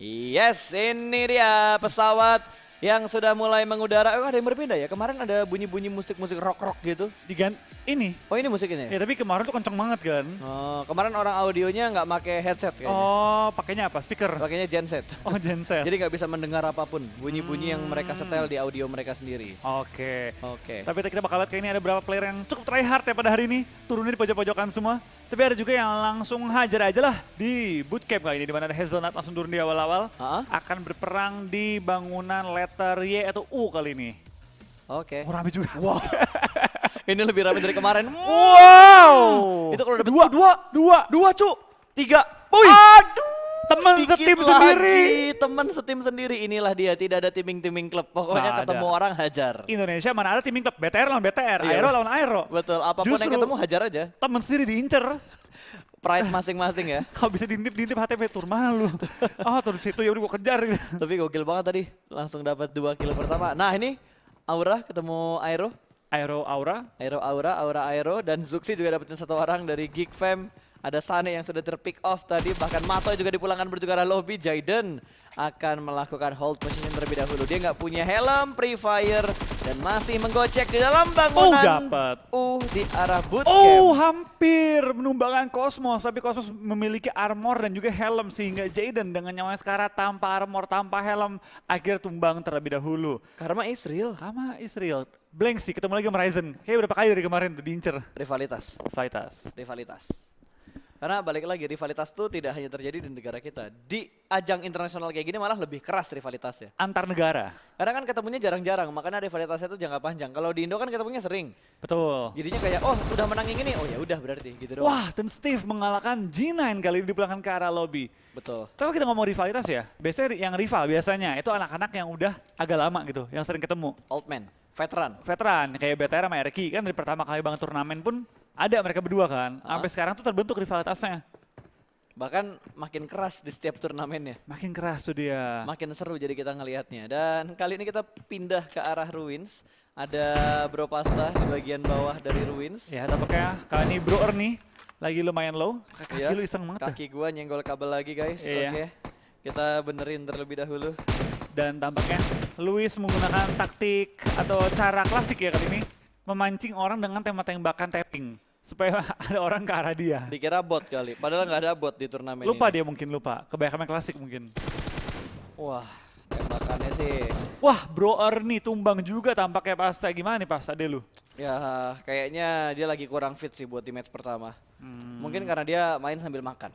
Yes, ini dia pesawat yang sudah mulai mengudara. Oh, ada yang berpindah ya. Kemarin ada bunyi-bunyi musik-musik rock-rock gitu. Ini. Oh, ini musiknya Ya ya? tapi kemarin tuh kenceng banget kan. Oh, kemarin orang audionya nggak pakai headset kayaknya. Oh, pakainya apa? Speaker. Pakainya genset. Oh, genset. Jadi nggak bisa mendengar apapun. Bunyi-bunyi yang mereka setel di audio mereka sendiri. Oke. Oke. Tapi kita bakal lihat kayak ini ada beberapa player yang cukup try hard ya pada hari ini. Turunnya di pojok-pojokan semua. Tapi ada juga yang langsung hajar aja lah di bootcamp kali ini. Dimana ada Hazelnut langsung turun di awal-awal. Akan berperang di bangunan letter Y atau U kali ini. Oke. Oh, rame juga. Wow. Ini lebih ramai dari kemarin. Wow. Itu kalau dapat Dua, cu. 3. Wih. Aduh. Temen Dikit setim lagi, sendiri. temen setim sendiri. Inilah dia, tidak ada timing-timing klub. Pokoknya Nggak ketemu ada. orang hajar. Indonesia mana ada timing klub, BTR lawan BTR, Iya. Aero lawan Aero. Betul, apapun yang Justru ketemu hajar aja. temen sendiri diincer. Pride masing-masing ya. Kalau bisa diintip HTV tur malu. Oh, tur situ ya udah gua kejar. Tapi gokil banget tadi, langsung dapat 2 kill pertama. Nah ini Aura ketemu Aero. Aero Aura. Aura Aero, dan Zuxi juga dapetin 1 orang dari Geek Fam. Ada Sane yang sudah terpick off tadi, bahkan Matoy juga dipulangkan menuju ke arah lobby. Jaiden akan melakukan hold position terlebih dahulu. Dia nggak punya helm, pre-fire, dan masih menggocek di dalam bangunan. Dapat. Di arah bootcamp. Oh, hampir menumbangkan Cosmos, tapi Cosmos memiliki armor dan juga helm sehingga Jaiden dengan nyawanya sekarang tanpa armor, tanpa helm, akhirnya tumbang terlebih dahulu. Karma Israel. Karma Israel. Blank sih, ketemu lagi sama Ryzen. Kayaknya berapa kali dari kemarin tuh diincer. Rivalitas. Rivalitas. Karena balik lagi, rivalitas tuh tidak hanya terjadi di negara kita. Di ajang internasional kayak gini malah lebih keras rivalitasnya. Antar negara. Karena kan ketemunya jarang-jarang, makanya rivalitasnya tuh jangka panjang. Kalau di Indo kan ketemunya sering. Betul. Jadinya kayak, oh udah menang yang ini, oh ya udah berarti gitu doang. Wah, dan Steve mengalahkan G9 kali ini dipulangkan ke arah lobby. Betul. Kalau kita ngomong rivalitas ya, biasanya yang rival biasanya itu anak-anak yang udah agak lama gitu, yang sering ketemu. Old man, veteran. Veteran, kayak BTR sama RQ kan dari pertama kali banget turnamen pun ada mereka berdua kan. Sampai sekarang tuh terbentuk rivalitasnya. Bahkan makin keras di setiap turnamennya. Makin keras tuh dia. Makin seru jadi kita ngelihatnya. Dan kali ini kita pindah ke arah Ruins. Ada Bro Pasta di bagian bawah dari Ruins. Ya, tampaknya kali ini Bro Ernie lagi lumayan low. Kaki Iya, lu iseng banget dah. Kaki gua nyenggol kabel lagi guys. Iya. Oke. Kita benerin terlebih dahulu. Dan tampaknya Luis menggunakan taktik atau cara klasik ya kali ini. Memancing orang dengan tembak-tembakan tapping. Supaya ada orang ke arah dia. Dikira bot kali, padahal nggak ada bot di turnamen Lupa ini. dia mungkin lupa. Kebanyakan main klasik mungkin. Wah, tembakannya sih. Wah, Bro Ernie tumbang juga tampaknya Pasta. Gimana nih Pasta deh lu? Ya, kayaknya dia lagi kurang fit sih buat di match pertama. Mungkin karena dia main sambil makan.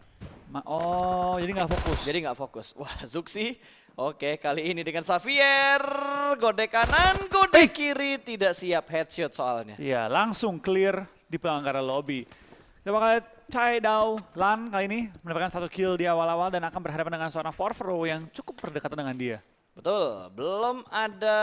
Oh, jadi nggak fokus. Jadi nggak fokus. Wah, Zuxi. Oke, kali ini dengan Xavier. Gode kanan, gode kiri. Tidak siap headshot soalnya. Iya, langsung clear di pelanggaran lobby. Kita bakal lihat Chai Dao Lan kali ini mendapatkan 1 kill di awal-awal dan akan berhadapan dengan seorang Forfro yang cukup berdekatan dengan dia. Betul, belum ada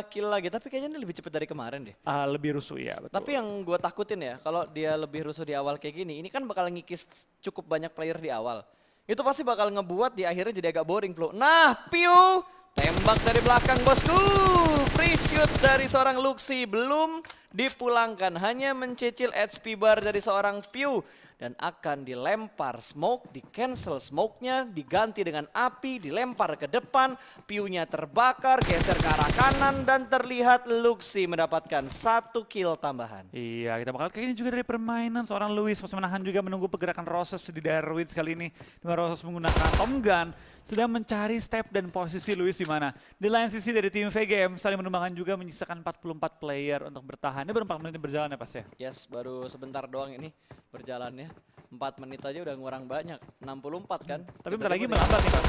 kill lagi. Tapi kayaknya ini lebih cepat dari kemarin deh. Lebih rusuh ya, betul. Tapi yang gue takutin ya, kalau dia lebih rusuh di awal kayak gini, ini kan bakal ngikis cukup banyak player di awal. Itu pasti bakal ngebuat di akhirnya jadi agak boring flow. Nah, piu! Tembak dari belakang bosku. Free shoot dari seorang Luxi belum dipulangkan. Hanya mencicil HP bar dari seorang Piu. Dan akan dilempar smoke, di cancel smoke-nya, diganti dengan api, dilempar ke depan. Piu-nya terbakar, geser ke arah kanan dan terlihat Luxi mendapatkan 1 kill tambahan. Iya, kita bakal kayak ini juga dari permainan seorang Luis masih menahan juga menunggu pergerakan Roses di daerah Ruins kali ini. Dimana Roses menggunakan Tom Gun sedang mencari step dan posisi Luis di mana. Di lain sisi dari tim VGM saling menumbangkan juga menyisakan 44 player untuk bertahan. Ini baru 4 menit berjalan ya Pas ya? Yes, baru sebentar doang ini berjalannya. 4 menit aja udah ngurang banyak. 64 kan? Tapi bentar lagi melambat nih Pas.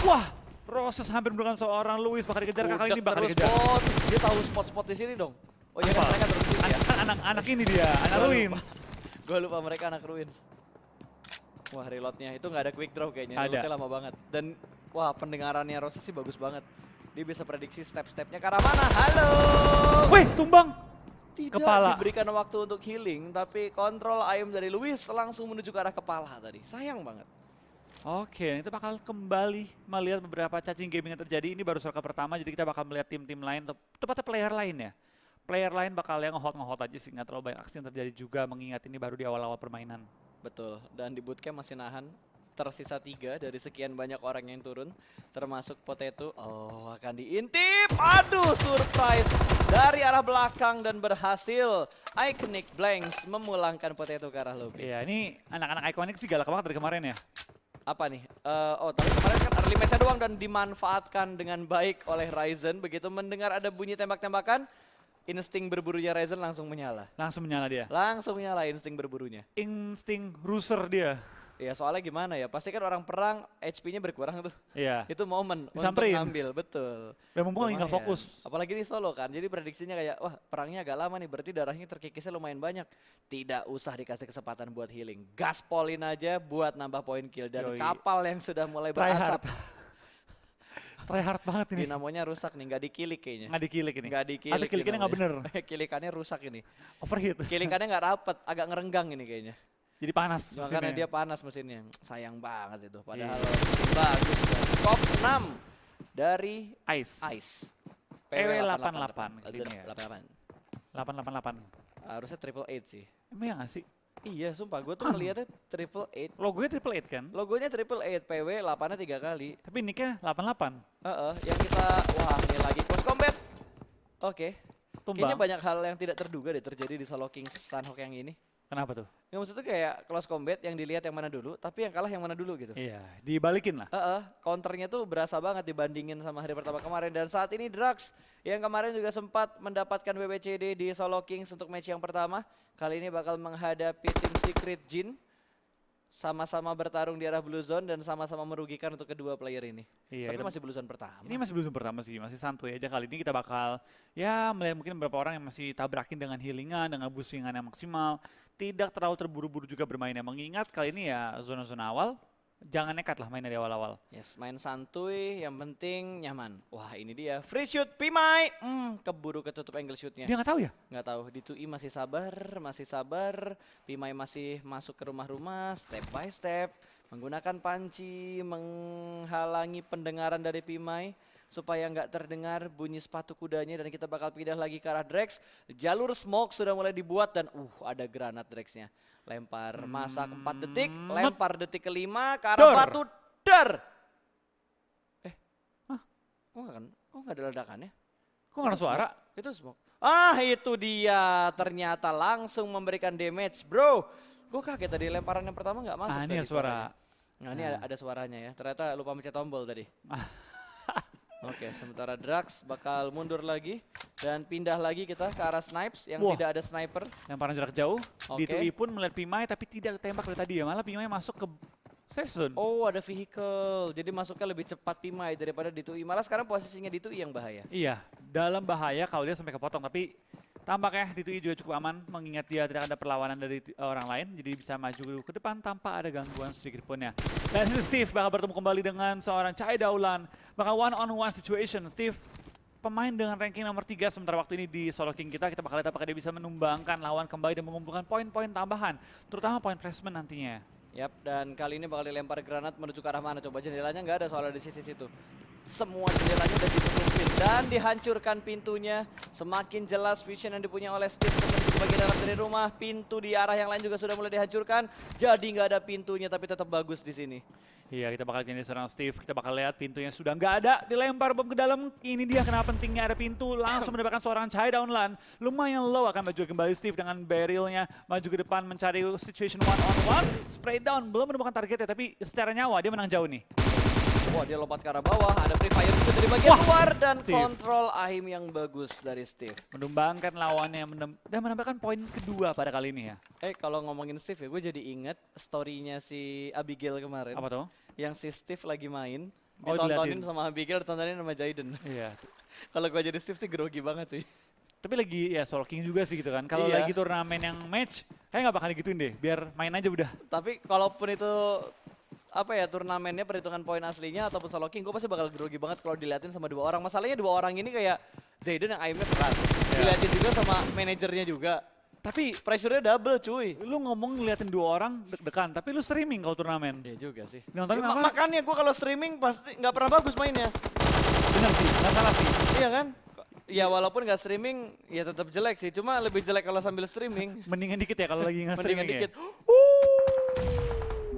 Wah, Roses hampir menemukan seorang Luis bakal dikejar kali ini bakal terus dikejar. spot. Dia tahu spot-spot di sini dong. Oh iya kan mereka terus ya. Anak-anak ini dia, anak Ruins. Gue lupa mereka anak Ruins. Wah, reloadnya itu nggak ada quick draw kayaknya. Ada. Reloadnya lama banget. Dan wah, pendengarannya Roses sih bagus banget. Dia bisa prediksi step-stepnya ke arah mana. Halo. Wih, tumbang. Tidak Kepala. diberikan waktu untuk healing, tapi kontrol aim dari Luis langsung menuju ke arah kepala tadi. Sayang banget. Oke, kita bakal kembali melihat beberapa cacing gaming yang terjadi. Ini baru circle pertama, jadi kita bakal melihat tim-tim lain, tepatnya player lain ya. Player lain bakal yang nge-hold aja sih, nggak terlalu banyak aksi yang terjadi juga, mengingat ini baru di awal-awal permainan. Betul, dan di bootcamp masih nahan. tersisa 3 dari sekian banyak orang yang turun, termasuk Potato. Oh, akan diintip. Aduh, surprise dari arah belakang dan berhasil Iconic Blanks memulangkan Potato ke arah lobby. Iya, ini anak-anak Iconic sih galak banget dari kemarin ya. Apa nih? Tapi kemarin kan early match-nya doang dan dimanfaatkan dengan baik oleh Ryzen. Begitu mendengar ada bunyi tembak-tembakan, insting berburunya Ryzen langsung menyala. Langsung menyala dia. Langsung menyala insting berburunya. Insting ruser dia. Ya soalnya gimana ya, pasti kan orang perang HP-nya berkurang tuh. Iya. Itu momen untuk Disamperin. ngambil, betul. Dan mumpung lagi nggak Lumayan. fokus. Apalagi di solo kan, jadi prediksinya kayak, wah perangnya agak lama nih, berarti darahnya terkikisnya lumayan banyak. Tidak usah dikasih kesempatan buat healing. Gaspolin aja buat nambah poin kill. Dan Yoi. kapal yang sudah mulai Try hard. berasap. Try hard banget ini. Dinamonya rusak nih, nggak dikilik kayaknya. Nggak dikilik ini. Nggak dikilik. Atau kilikannya nggak bener. Kilikannya rusak ini. Overheat. Kilikannya nggak rapet, agak ngerenggang ini kayaknya. Jadi panas Makanya mesinnya. dia panas mesinnya. Sayang banget itu. Padahal Iya. mesin bagus. Dan top 6 dari Ice. Ice. PW 88 kali ini ya. 88. 888. Harusnya triple 8 sih. Emang ya nggak sih? Iya, sumpah gue tuh ngeliatnya triple 8. Logonya triple 8 kan? Logonya triple 8, PW 8-nya 3 kali. Tapi nicknya 88. Yang kita, wah ini lagi close combat. Oke. Tumbang. Kayaknya banyak hal yang tidak terduga deh terjadi di Solo Kings Sunhawk yang ini. Kenapa tuh? Ya maksudnya kayak close combat yang dilihat yang mana dulu, tapi yang kalah yang mana dulu gitu. Iya, dibalikin lah. Counternya tuh berasa banget dibandingin sama hari pertama kemarin. Dan saat ini Drax yang kemarin juga sempat mendapatkan WBCD di Solo Kings untuk match yang pertama. Kali ini bakal menghadapi tim Secret Jin. Sama-sama bertarung di arah Blue Zone dan sama-sama merugikan untuk kedua player ini. Iya, Tapi masih Blue Zone pertama. ini masih belum pertama sih, masih santuy aja. Kali ini kita bakal ya melihat mungkin beberapa orang yang masih tabrakin dengan healingan, dengan boostingan yang maksimal. Tidak terlalu terburu-buru juga bermainnya. Mengingat kali ini ya zona-zona awal, jangan nekat lah main dari awal-awal. Yes, main santuy, yang penting nyaman. Wah ini dia, free shoot Pimai. Keburu ketutup angle shootnya. Dia nggak tahu ya? Nggak tahu, di 2i masih sabar. Pimai masih masuk ke rumah-rumah, step by step. Menggunakan panci, menghalangi pendengaran dari Pimai. Supaya nggak terdengar bunyi sepatu kudanya dan kita bakal pindah lagi ke arah Drex. Jalur smoke sudah mulai dibuat dan ada granat Drexnya. Lempar masak 4 detik, lempar detik kelima ke arah Dor. batu, dar. Kok nggak ada ledakannya? Kok nggak ada suara? Itu smoke. Itu dia. Ternyata langsung memberikan damage, bro. Gue kaget tadi lemparan yang pertama nggak masuk. Ini tadi ya suara. suaranya. Nah ini ada suaranya ya. Ternyata lupa mencet tombol tadi. Oke, sementara Drax bakal mundur lagi dan pindah lagi kita ke arah Snipes yang Wah. tidak ada sniper. Lemparan jarak jauh. Di Oke. 2i pun melihat Pimai tapi tidak tembak dari tadi ya. Malah Pimai masuk ke safe zone. Oh, ada vehicle. Jadi masuknya lebih cepat Pimai daripada di 2i. Malah sekarang posisinya di 2i yang bahaya. Iya, dalam bahaya kalau dia sampai kepotong. Tapi tampaknya di 2i juga cukup aman. Mengingat dia tidak ada perlawanan dari orang lain. Jadi bisa maju ke depan tanpa ada gangguan sedikit pun ya. Dan Steve bakal bertemu kembali dengan seorang Chai Daulan. Bakal one-on-one situation. Steve, pemain dengan ranking nomor 3 sementara waktu ini di Solo King kita bakal lihat apakah dia bisa menumbangkan lawan kembali dan mengumpulkan poin-poin tambahan. Terutama poin placement nantinya. Yap, dan kali ini bakal dilempar granat menuju ke arah mana? Coba jendelanya nggak ada soalnya di sisi situ. Semua jendelanya udah ditutupin dan dihancurkan pintunya. Semakin jelas vision yang dipunyai oleh Steve menuju ke bagian dalam dari rumah. Pintu di arah yang lain juga sudah mulai dihancurkan. Jadi nggak ada pintunya tapi tetap bagus di sini. Iya, kita bakal jadi seorang Steve, kita bakal lihat pintunya sudah nggak ada, dilempar bom ke dalam. Ini dia kenapa pentingnya ada pintu, langsung mendapatkan seorang Chai Downland. Lumayan low akan maju kembali Steve dengan barrelnya, maju ke depan mencari situation one-on-one. Spray down, belum menemukan targetnya, tapi secara nyawa dia menang jauh nih. Wah, dia lompat ke arah bawah, ada free fire juga dari bagian luar dan Steve. kontrol aim yang bagus dari Steve. Menumbangkan lawannya dan menambahkan poin kedua pada kali ini ya. Kalau ngomongin Steve ya, gue jadi inget story-nya si Abigail kemarin. Apa tuh? Yang si Steve lagi main, Oh, ditontonin diliatin. sama Abigail, ditontonin sama Jaden. Iya. Kalau gue jadi Steve sih grogi banget cuy. Tapi lagi ya Solo King juga sih gitu kan. Kalau Iya. lagi turnamen yang match, kayak nggak bakal digituin deh. Biar main aja udah. Tapi kalaupun itu turnamennya perhitungan poin aslinya ataupun Solo King, gue pasti bakal grogi banget kalau diliatin sama dua orang. Masalahnya dua orang ini kayak Jaden yang aimnya keras, diliatin juga sama manajernya juga. Tapi Pressure-nya double cuy. lu ngomong ngeliatin dua orang deg-degan, tapi lu streaming kalau turnamen. Iya juga sih. Nontonin Ya, apa? makanya gue kalau streaming pasti nggak pernah bagus mainnya. Bener sih, nggak salah sih. Iya kan? Ya walaupun nggak streaming, ya tetap jelek sih. Cuma lebih jelek kalau sambil streaming. Mendingan dikit ya kalau lagi nge-streaming Mendingan ya. dikit.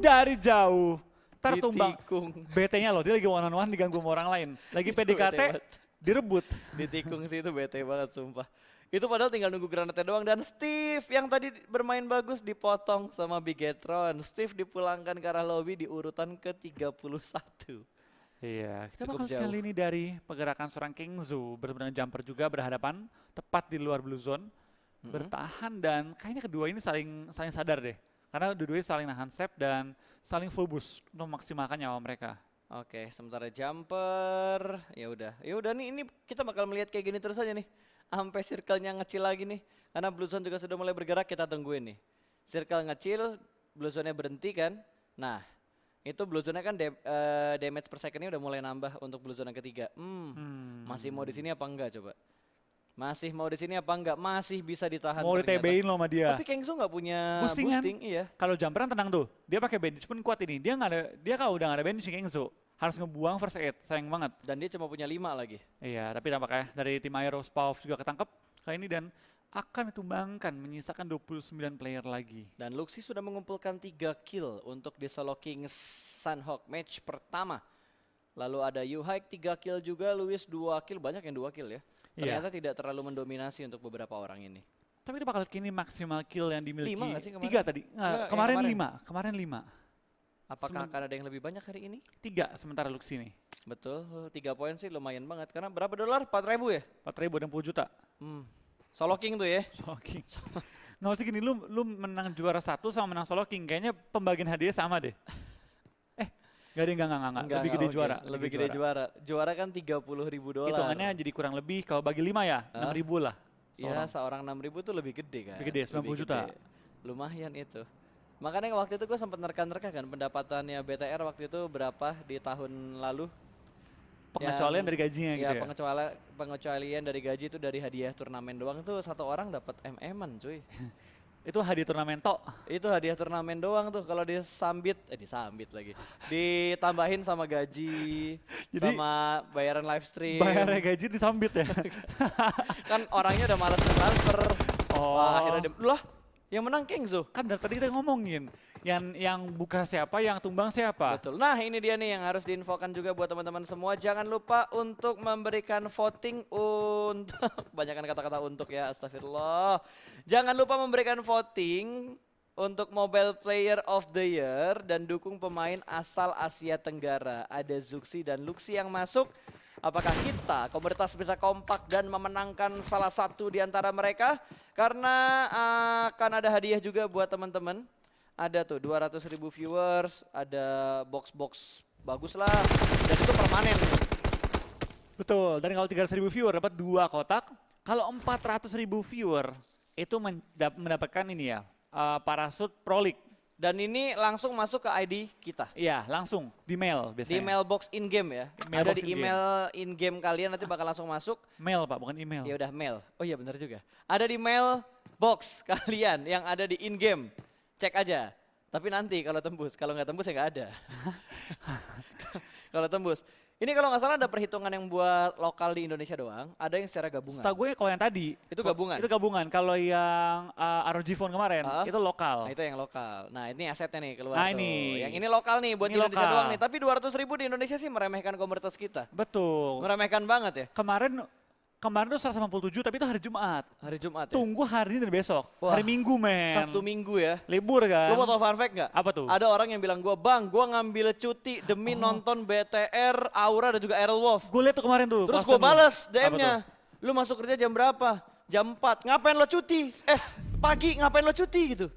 Dari jauh, Ntar tumbang Ditikung. BT-nya loh, dia lagi one on one diganggu sama orang lain. Lagi Itu PDKT, bete banget. direbut. Ditikung sih itu bete banget sumpah. Itu padahal tinggal nunggu granatnya doang. Dan Steve yang tadi bermain bagus dipotong sama Bigetron. Steve dipulangkan ke arah lobby di urutan ke-31. Iya, kita Cukup bakal jauh. kali ini dari pergerakan seorang Kingzu bersama dengan jumper juga berhadapan tepat di luar blue zone, bertahan dan kayaknya kedua ini saling sadar deh, karena dua-duanya saling nahan sep dan saling full boost untuk memaksimalkan nyawa mereka. Oke, sementara jumper, ya udah nih, ini kita bakal melihat kayak gini terus aja nih, sampai circle-nya ngecil lagi nih, karena Blue Zone juga sudah mulai bergerak, kita tungguin nih. Circle ngecil, Blue Zone-nya berhenti kan, nah itu Blue Zone-nya kan damage per second-nya udah mulai nambah untuk Blue Zone yang ketiga. Masih mau di sini apa enggak coba? Masih mau di sini apa enggak? Masih bisa ditahan. Mau ternyata. di-TB-in loh sama dia. Tapi Kengzo nggak punya Boosting kan? boosting, iya. Kalau jumperan tenang tuh, dia pakai bandage pun kuat ini. Dia kalau udah nggak ada bandage Kingzu, harus ngebuang first aid, sayang banget. Dan dia cuma punya 5 lagi. Iya, tapi tampaknya dari tim Aero Spav juga ketangkep kali ini dan akan ditumbangkan menyisakan 29 player lagi. Dan Luxi sudah mengumpulkan 3 kill untuk di Solo Kings Sunhawk match pertama. Lalu ada Yuhaik 3 kill juga, Luis 2 kill, banyak yang 2 kill ya. Ternyata tidak terlalu mendominasi untuk beberapa orang ini. Tapi itu bakal kini maksimal kill yang dimiliki. 5 nggak sih kemarin? 3 tadi. Enggak, yang Kemarin kemarin. 5. Kemarin 5. Apakah akan ada yang lebih banyak hari ini? 3 sementara Luxi nih. Betul, 3 poin sih lumayan banget. Karena berapa dolar? 4.000 ya? 4.060 juta. Solo King tuh ya? Solo King. Nggak usah gini, lu menang juara 1 sama menang Solo King. Kayaknya pembagian hadiah sama deh. Gak ada yang enggak. Lebih gede oke. juara. Lebih gede juara. Juara kan 30.000 dolar. Hitungannya jadi kurang lebih, kalau bagi 5 ya, 6.000 lah. Iya, seorang 6.000 tuh lebih gede kan? Lebih gede, 90 juta. gede. Lumayan itu. Makanya waktu itu gue sempat nerka-nerka kan pendapatannya BTR waktu itu berapa di tahun lalu. Pengecualian dari gajinya gitu ya? Pengecualian dari gaji itu dari hadiah turnamen doang tuh satu orang dapat MM-an cuy. Itu hadiah turnamen tok. Itu hadiah turnamen doang tuh kalau disambit lagi. Ditambahin sama gaji, Jadi, sama bayaran live stream. Bayarnya gaji disambit ya? Kan orangnya udah malas transfer. Oh. Wah, akhirnya lah yang menang Kingzo. Kan dari tadi kita ngomongin, yang buka siapa, yang tumbang siapa. Betul. Nah ini dia nih yang harus diinfokan juga buat teman-teman semua. Jangan lupa untuk memberikan voting untuk, kebanyakan kata-kata untuk ya, astagfirullah. Jangan lupa memberikan voting untuk Mobile Player of the Year dan dukung pemain asal Asia Tenggara. Ada Zuxi dan Luxi yang masuk. Apakah kita, komunitas bisa kompak dan memenangkan salah satu di antara mereka? Karena akan ada hadiah juga buat teman-teman. Ada tuh 200.000 viewers, ada box-box bagus lah. Dan itu permanen. Betul, dan kalau 300.000 viewer dapat 2 kotak. Kalau 400.000 viewer itu mendapatkan ini ya, parasut Pro League. Dan ini langsung masuk ke ID kita. Iya, langsung di mail biasanya. Di mailbox in-game ya. Mailbox Ada di email in-game kalian nanti bakal langsung masuk. Mail Pak, bukan email. Ya udah mail. Oh iya benar juga. Ada di mailbox kalian yang ada di in-game. Cek aja. Tapi nanti kalau tembus, kalau nggak tembus ya nggak ada. Kalau tembus. Ini kalau nggak salah ada perhitungan yang buat lokal di Indonesia doang, ada yang secara gabungan. Setahu gue kalau yang tadi Itu gabungan? Itu gabungan. Kalau yang ROG Phone kemarin itu lokal. Nah itu yang lokal. Nah ini asetnya nih keluar Nah, tuh. ini. Yang ini lokal nih buat Ini Indonesia lokal. doang nih. Tapi 200.000 di Indonesia sih meremehkan komunitas kita. Betul. Meremehkan banget ya. Kemarin tuh 187 tapi itu hari Jumat. Hari Jumat ya. Tunggu hari ini dan besok. Wah, Hari Minggu men. Sabtu Minggu ya. Libur kan. Lu mau tau fun fact nggak? Apa tuh? Ada orang yang bilang gua, "Bang, gua ngambil cuti demi nonton BTR, Aura dan juga Aerolwolf." Gue liat tuh kemarin tuh. Terus posan gue lu. balas Apa DM-nya. tuh? Lu masuk kerja jam berapa? Jam 4. Ngapain lo cuti? Pagi ngapain lo cuti gitu?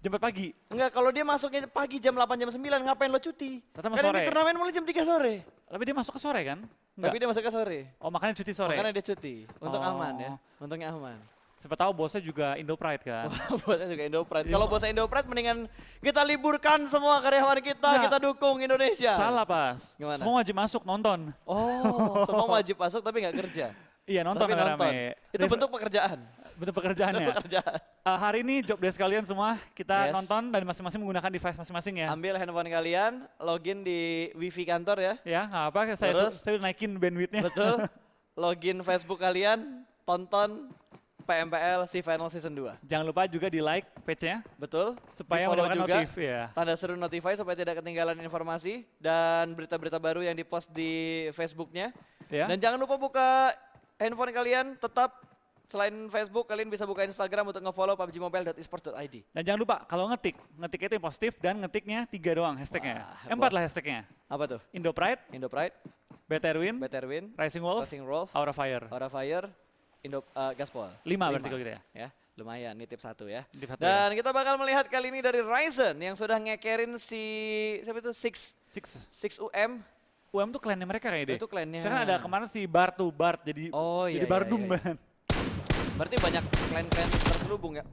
Jam 4 pagi. Enggak, kalau dia masuknya pagi jam 8 jam 9 ngapain lo cuti? Tetap Karena sore. ini turnamen mulai jam 3 sore. Tapi dia masuk ke sore kan? Tapi dia masuk ke sore. Oh makanya cuti sore. Makanya dia cuti. Untuk Oh. aman ya. Untungnya aman. Siapa tahu bosnya juga Indo Pride kan. Bosnya juga Indopride. Kalau bosnya Indopride mendingan kita liburkan semua karyawan kita, Nah. kita dukung Indonesia. Salah pas. Gimana? Semua wajib masuk nonton. Oh, semua wajib masuk tapi nggak kerja. Iya nonton Tapi rame-rame. Itu bentuk pekerjaan. bentuk pekerjaannya. Bentuk pekerjaan. Hari ini job desk kalian semua kita Yes. nonton dan masing-masing menggunakan device masing-masing ya. Ambil handphone kalian, login di wifi kantor ya. Ya nggak apa, saya Terus? udah naikin bandwidthnya. Betul. Login Facebook kalian, tonton PMPL si Final Season 2. Jangan lupa juga di like page-nya Betul. supaya Di-follow mendapatkan juga. notif ya. Tanda seru notify supaya tidak ketinggalan informasi dan berita-berita baru yang dipost di Facebooknya. Ya. Dan jangan lupa buka handphone kalian tetap selain Facebook kalian bisa buka Instagram untuk nge-follow pubgmobile.esports.id. Dan jangan lupa kalau ngetik itu yang positif dan ngetiknya 3 doang hashtagnya. Wah, 4 lah hashtagnya. Apa tuh? Indo Pride, Indo Pride, Betterwin, Betterwin, Rising Wolf, Racing Wolf, Aura Fire. Aura Fire, Gaspol. 5 berarti kalau gitu ya. Ya, lumayan. Ini tip 1 ya. Tip satu Dan kita bakal melihat kali ini dari Ryzen yang sudah ngekerin si siapa itu? 6 UM. UM tuh klannya mereka kayaknya deh. Itu klannya. Soalnya ada kemarin si Bart jadi Oh, jadi iya, Bardung iya, iya. kan. Berarti banyak klan-klan terselubung ya.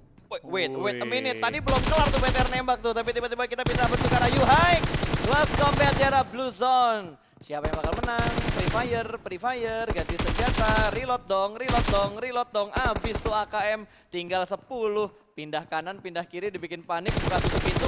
Wait a minute. Wih. Tadi belum kelar tuh BTR nembak tuh, tapi tiba-tiba kita bisa bertukar Yuhai. Last combat jarak Blue Zone. Siapa yang bakal menang? Free Fire, ganti senjata, reload dong. Abis tuh AKM, tinggal 10. Pindah kanan, pindah kiri, dibikin panik, buka tutup pintu.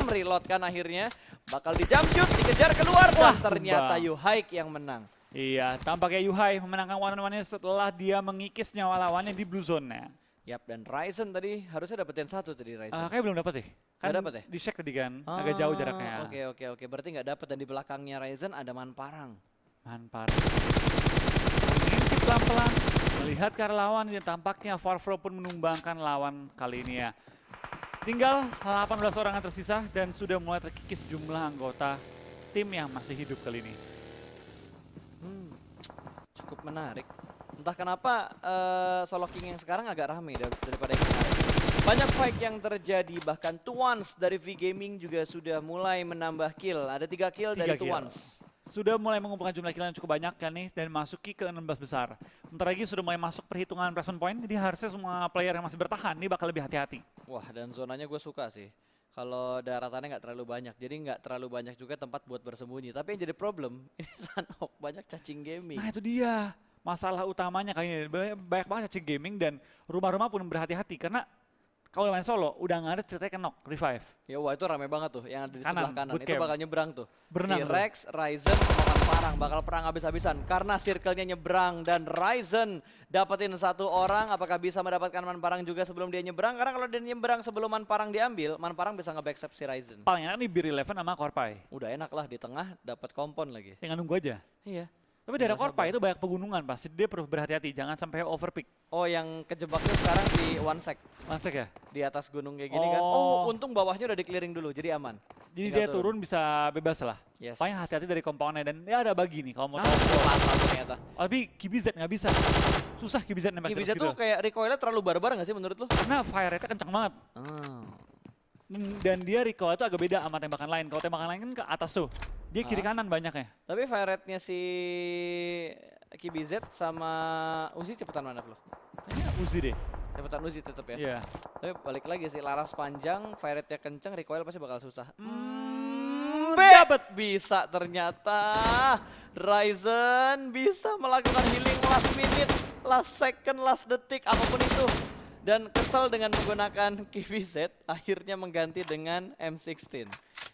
Reload kan akhirnya. Bakal di jump shoot, dikejar keluar. Wah, Dan ternyata tumbang. Yuhai yang menang. Iya, tampaknya Yuhai memenangkan one-on-one-nya setelah dia mengikis nyawa lawannya di blue zone-nya. Yap, dan Ryzen tadi harusnya dapetin 1 tadi Ryzen. Kayak belum dapat deh. Kan Nggak dapet ya? di-check tadi kan, agak jauh jaraknya. Oke. Berarti nggak dapet dan di belakangnya Ryzen ada Manparang. Manfaat. Mengintip pelan-pelan, melihat ke arah lawan yang tampaknya Farfro pun menumbangkan lawan kali ini ya. Tinggal 18 orang yang tersisa dan sudah mulai terkikis jumlah anggota tim yang masih hidup kali ini. Cukup menarik. Entah kenapa Solo King yang sekarang agak rame daripada yang kemarin. Banyak fight yang terjadi, bahkan Tuans dari V-Gaming juga sudah mulai menambah kill. Ada 3 kill dari 3 kill. Tuans. Sudah mulai mengumpulkan jumlah kill yang cukup banyak kan nih dan masuki ke 16 besar. Bentar lagi sudah mulai masuk perhitungan placement point, jadi harusnya semua player yang masih bertahan nih bakal lebih hati-hati. Wah, dan zonanya gue suka sih. Kalau daratannya nggak terlalu banyak, jadi nggak terlalu banyak juga tempat buat bersembunyi. Tapi yang jadi problem, ini Sanhok banyak cacing gaming. Nah itu dia, masalah utamanya kayaknya banyak banget cacing gaming dan rumah-rumah pun berhati-hati karena kalau main solo udah nggak ada ceritanya ke knock, revive. Ya wah itu rame banget tuh yang ada di Kanan, sebelah kanan. Itu bootcamp. bakal nyebrang tuh. Berenang Si tuh. Rex, Ryzen, sama Manparang bakal perang habis-habisan. Karena circle-nya nyebrang dan Ryzen dapetin 1 orang. Apakah bisa mendapatkan Manparang juga sebelum dia nyebrang? Karena kalau dia nyebrang sebelum Manparang diambil, Manparang bisa nge-backstep si Ryzen. Paling enak nih Beer 11 sama Korpai. Udah enak lah di tengah dapat kompon lagi. Tinggal nunggu aja. Iya. Tapi daerah Tinggal Korpai sabar. itu banyak pegunungan pasti dia perlu berhati-hati jangan sampai overpick. Oh yang kejebaknya sekarang si One Sec Lansek ya. di atas gunung kayak gini kan. Oh. Oh untung bawahnya udah di-clearing dulu jadi aman. Jadi Tinggal dia turun bisa bebas lah. Yes. Paling hati-hati dari komponen dan ya ada bagi nih kalau mau tahu. Pasal ternyata. Tapi KBZ nggak bisa. Susah KBZ nembak Bisa terus tuh gitu. kayak recoilnya terlalu barbar gak sih menurut lu? Karena fire rate-nya kencang banget. Ah. Dan dia recoil itu agak beda sama tembakan lain. Kalau tembakan lain kan ke atas tuh. Dia kiri kanan banyaknya. Tapi fire rate-nya si KBZ sama Uzi cepetan mana lo? Kayaknya Uzi deh. Cepetan Uzi tetep ya. Iya. Tapi balik lagi sih laras panjang, fire rate-nya kenceng, recoil pasti bakal susah. Dapat. Bisa ternyata Ryzen bisa melakukan healing last minute, last second, last detik, apapun itu. Dan kesel dengan menggunakan KBZ, akhirnya mengganti dengan M16.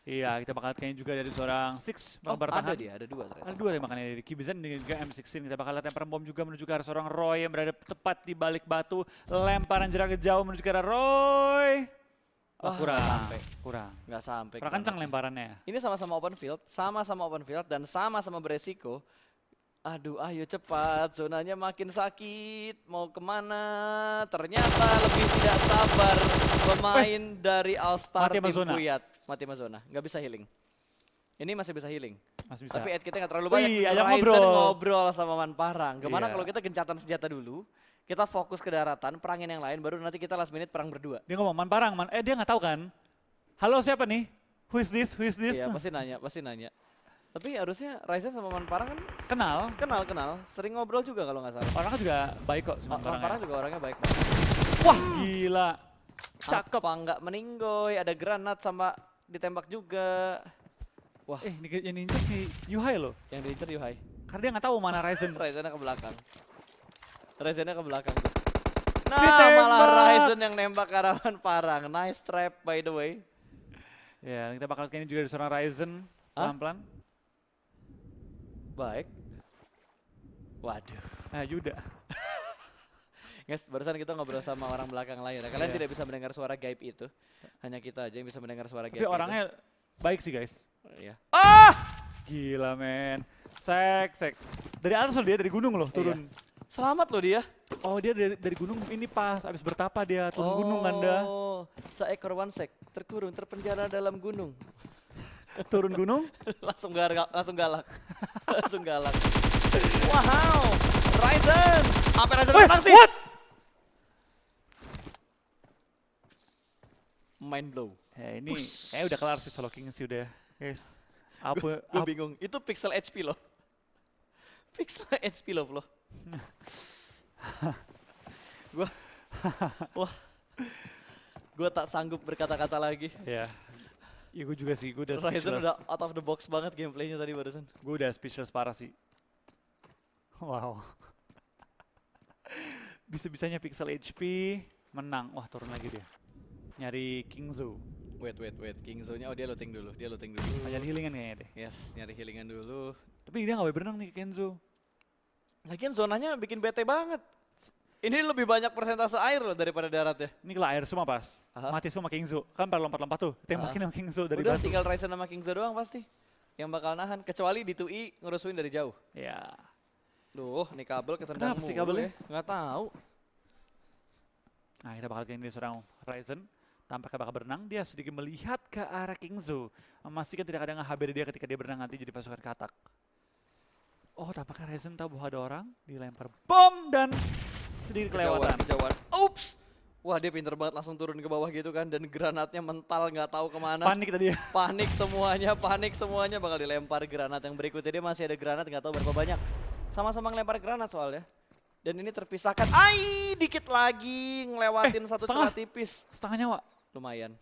Iya, kita bakal kayaknya juga dari seorang Six Oh, bertahan. ada dia, ada 2 ternyata. Ada 2 tembakannya dari Kibizan dan juga M16. Kita bakal lihat tembakan bom juga menuju ke arah seorang Roy yang berada tepat di balik batu. Lemparan jarak jauh menuju ke arah Roy. Oh, Wah, kurang. nggak sampai. Kurang. Nggak sampai. Kurang kencang lemparannya. Ini sama-sama open field dan sama-sama beresiko. Aduh, ayo cepat, zonanya makin sakit, mau kemana? Ternyata lebih tidak sabar pemain dari All-Star Mati tim Amazona. Kuyat. Mati Amazona, nggak bisa healing. Ini masih bisa healing, Masih bisa. tapi kita nggak terlalu Wih, banyak. ajak Ryzen ngobrol. ngobrol sama Manparang. Gimana Iya. kalau kita gencatan senjata dulu, kita fokus ke daratan, perangin yang lain, baru nanti kita last minute perang berdua. Dia ngomong Manparang, dia nggak tahu kan? Halo siapa nih? Who is this? Who is this? Iya, pasti nanya. Tapi harusnya Ryzen sama Manparang kan Kenal. kenal, sering ngobrol juga kalau nggak salah. Orangnya juga baik kok sama Manparang Manparang. juga orangnya baik banget. Wah, gila. Cakep. Apa nggak meninggoy, ada granat sama ditembak juga. Wah, Yang diinjak si Yuhai loh. yang diincer Yuhai. Karena dia nggak tahu mana Ryzen. Ryzennya ke belakang. Ryzennya ke belakang tuh. Nah, Ditembak. malah Ryzen yang nembak ke arah Manparang. Nice trap by the way. Ya, kita bakal kayaknya juga dari seorang Ryzen Hah? pelan-pelan. Baik. Waduh. Yuda. Guys, barusan kita ngobrol sama orang belakang layar. Kalian Iya. tidak bisa mendengar suara gaib itu. Hanya kita aja yang bisa mendengar suara gaib Tapi orangnya baik sih guys. itu. Iya. Ah! Gila men. Sek. Dari atas loh dia, dari gunung loh turun. Selamat loh dia. Oh dia dari gunung ini pas abis bertapa dia turun gunung Anda. Oh, seekor wansek terkurung terpenjara dalam gunung. Turun gunung. langsung galak. langsung galak. Wow, Ryzen. Apa Ryzen Wih, menang sih? what? Mind blow. Ya ini kayaknya udah kelar sih Solo King sih udah guys. Gue bingung. Itu pixel HP loh. Pixel HP loh, bro. Gua, wah, gue tak sanggup berkata-kata lagi. Ya. Ya gue juga sih, gue udah Ryzen speechless. udah out of the box banget gameplaynya tadi barusan. Gue udah speechless parah sih. Wow. Bisa-bisanya Pixel HP menang. Wah turun lagi dia. Nyari Kingzo. Wait, Kingzo-nya, oh dia looting dulu. Oh, nyari healingan kayaknya deh. Yes, nyari healingan dulu. Tapi dia gak boleh berenang nih Kenzo. Lagian zonanya bikin bete banget. Ini lebih banyak persentase air loh daripada darat ya. Ini kalau air semua pas. Aha. Mati semua Kingzo. Kan pada lompat-lompat tuh. Tembakin sama Kingzo dari Udah batu. tinggal Ryzen sama Kingzo doang pasti. Yang bakal nahan. Kecuali di 2i ngerusuin dari jauh. Ya. Duh, nih kabel ketendang Kenapa sih mulu kabelnya? ya. Nggak tahu. Nah kita bakal ganti seorang Ryzen. Tampaknya bakal berenang. Dia sedikit melihat ke arah Kingzo. Memastikan tidak ada nge-HB dia ketika dia berenang nanti jadi pasukan katak. Oh tampaknya Ryzen tahu bahwa ada orang. Dilempar bom dan sedikit kelewatan. Kejauhan. Ups. Wah dia pinter banget langsung turun ke bawah gitu kan. Dan granatnya mental nggak tahu kemana. Panik tadi ya. Panik semuanya bakal dilempar granat yang berikutnya. Dia masih ada granat nggak tahu berapa banyak. Sama-sama ngelempar granat soalnya. Dan ini terpisahkan. Dikit lagi ngelewatin satu setengah. celah tipis. Setengah nyawa. Lumayan.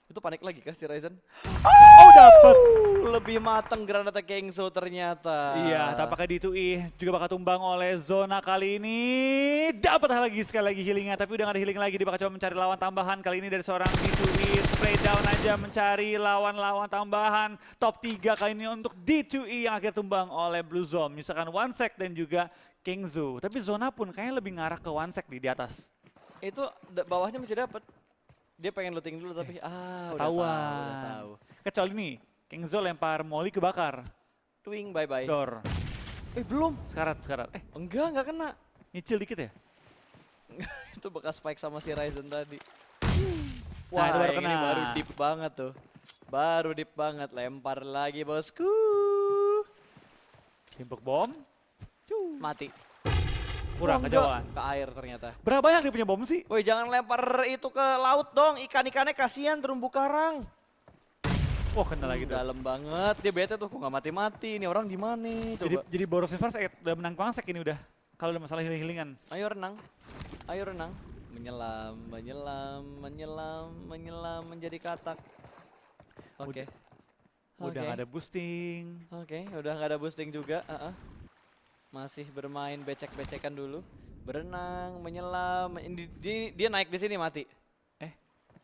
Itu panik lagi kah si Ryzen? Oh dapet. Lebih mateng granatnya Kingzo ternyata. Iya, tampaknya di 2i juga bakal tumbang oleh zona kali ini. Dapat lagi sekali lagi healingnya, tapi udah gak ada healing lagi. Dia bakal coba mencari lawan tambahan kali ini dari seorang D2i. Spray down aja mencari lawan-lawan tambahan. Top 3 kali ini untuk D2i yang akhirnya tumbang oleh Blue Zone. Misalkan Wansek dan juga Kingzo. Tapi zona pun kayaknya lebih ngarah ke Wansek di atas. Itu bawahnya masih dapat. Dia pengen looting dulu tapi udah Ketahuan. tahu. Kecuali nih, Kingzo lempar Molly kebakar. Twing bye-bye. Door. Belum. Sekarat. Enggak kena. Nyicil dikit ya? Itu bekas spike sama si Ryzen tadi. Nah, Wah, itu baru yang ini kena. baru deep banget tuh. Baru deep banget. Lempar lagi bosku. Timpuk bom. Mati. Kurang Wah, kejauhan. enggak. Ke air ternyata. Berapa banyak dia punya bom sih? Woi jangan lempar itu ke laut dong. Ikan-ikannya kasihan terumbu karang. Wah kena lagi tuh. Dalam banget. Dia bete tuh kok nggak mati-mati. Ini orang di mana? Jadi boros first aid udah menang Wansek ini udah. Kalau udah masalah healing-healingan. Ayo renang. Menyelam menjadi katak. Oke. Udah gak ada boosting. Oke, udah nggak ada boosting juga. Masih bermain becek-becekan dulu. Berenang, menyelam. Dia naik di sini mati.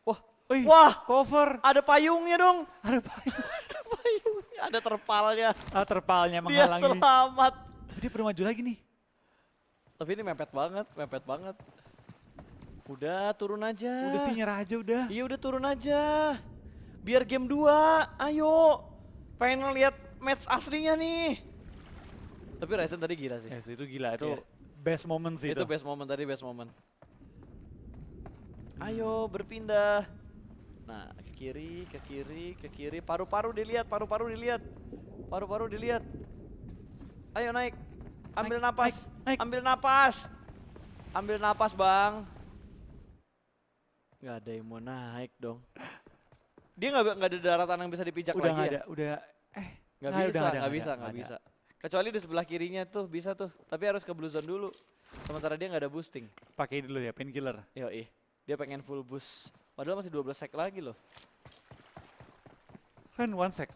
Wah, Wih, wah, cover. ada payungnya dong. Ada payung. Ada payungnya, ada terpalnya. Terpalnya Dia menghalangi. selamat. Dia perlu maju lagi nih. Tapi ini mepet banget. Udah turun aja. Udah sih nyerah aja udah. Iya udah turun aja. Biar game 2, ayo. Pengen ngeliat match aslinya nih. Tapi Ryzen tadi gila sih. Yes, itu gila, itu Iya. best moment sih Itu itu. best moment tadi, best moment. Ayo berpindah. Nah, ke kiri. Paru-paru dilihat. Ayo naik. Ambil napas. naik. Ambil napas, Bang. Nggak ada yang mau naik dong. Dia nggak ada daratan yang bisa dipijak Udah lagi nggak ya? ada, udah Nggak nggak bisa, ada, nggak nggak ada. bisa. Kecuali di sebelah kirinya tuh bisa tuh. Tapi harus ke Blue Zone dulu. Sementara dia nggak ada boosting. Pakai dulu ya painkiller. Yoi, dia pengen full boost. Padahal masih 12 sek lagi loh. Kan Wansek.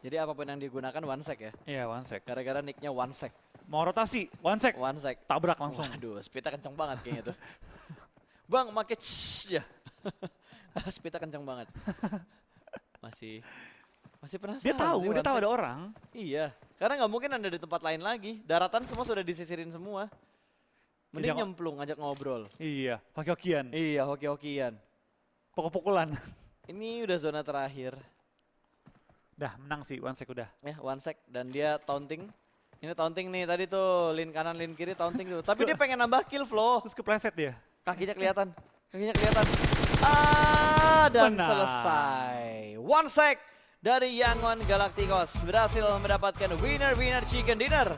Jadi apapun yang digunakan one sec ya? Iya Wansek. Gara-gara nicknya one sec. Mau rotasi, Wansek. One sec. Tabrak langsung. Waduh, speednya kenceng banget kayaknya tuh. Bang, make ya. Speednya kenceng banget. Masih penasaran Dia tahu sih ada Wansek. orang. Iya, Karena nggak mungkin Anda di tempat lain lagi. Daratan semua sudah disisirin semua. Mending Iya, nyemplung, ngajak ngobrol. Iya, hoki-hokian, Iya, hoki-hokian. pukul-pukulan. Ini udah zona terakhir. Dah menang sih, one sec udah. Ya, one sec. Dan dia taunting. Ini taunting nih, tadi tuh lane kanan, lane kiri taunting tuh. Tapi dia pengen nambah kill flow. Terus kepleset dia. Kakinya kelihatan. Dan Menang. selesai. One sec dari Yangon Galacticos berhasil mendapatkan winner chicken dinner